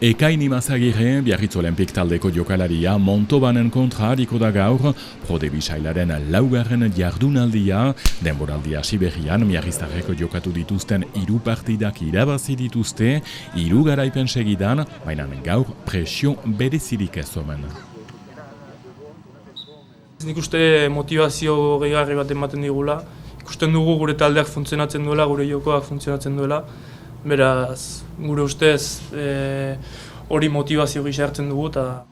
Ekain Imazagirre, Biarritz Olimpik taldeko jokalaria, Montobanen kontra hariko da gaur, Prode Bisailaren laugarren jardunaldia, denboraldia hasi berrian, miarriztarreko jokatu dituzten 3 partidak irabazi dituzte, 3 garaipen segidan, baina gaur presio berezirik ez omen. Nik uste motivazio gehiagarri bat ematen digula. Ikusten dugu gure taldeak funtzionatzen duela, gure jokoak funtzionatzen duela. Beraz, gure ustez hori motivazio gisa hartzen dugu eta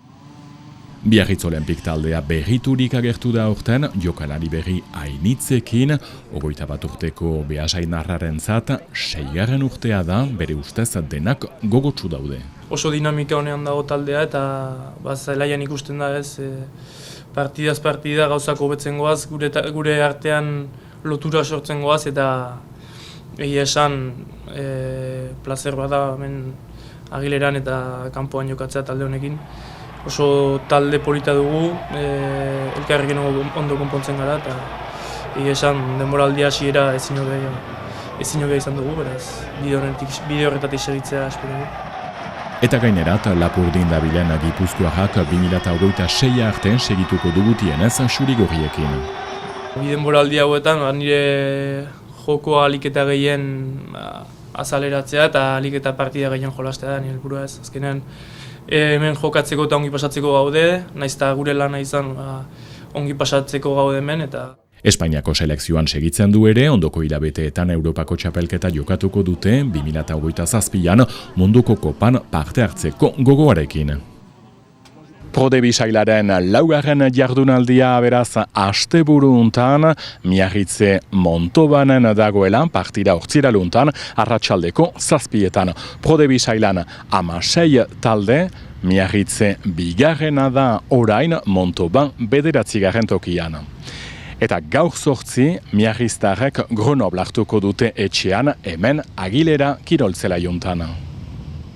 Biarritz Olimpik taldea berriturik agertu da aurten, jokalari berri ainitzekin, 21 urteko Beasainarrarentzat 6. urtea da, bere ustez denak gogotsu daude. Oso dinamika honean dago taldea eta zelaian ikusten da ez, partidaz partida gauzak hobetzen goaz, gure artean lotura sortzen goaz eta egia esan plazer bada hemen Agileran eta kanpoan jokatzea talde honekin. Oso talde polita dugu, elkarrekin ondo konpontzen gara eta egia esan denboraldi hasiera ezin hobea izan dugu, beraz bide horretatik segitzea espero dugu. Eta gainerat, Lapurdin dabilen Gipuzkoarrak 2026 arte segituko dugutienez Xurigorriekin. Bi denboraldi hauetan nire jokoa ahalik eta gehien azaleratzea eta ahalik eta partida gehien jolastea da nire helburua ez. Azkenean hemen jokatzeko eta ongi pasatzeko gaude, nahiz eta gure lana izan ongi pasatzeko gaude hemen eta Espainiako selekzioan segitzen du ere, ondoko hilabeteetan Europako txapelketa jokatuko dute 2027an munduko kopan parte hartzeko gogoarekin. Prode Bisailaren laugarren jardunaldia beraz asteburu untan, Miarritze Montobanen dagoela, partida hortziraluntan, arratsaldeko 7etan. Prode Bisailan 16 talde, Miarritze bigarrena da orain, Montoban 9. tokian. Eta gaur 8 miarriztarrek Grenoble hartuko dute etxean, hemen Agilera kiroltzela juntan.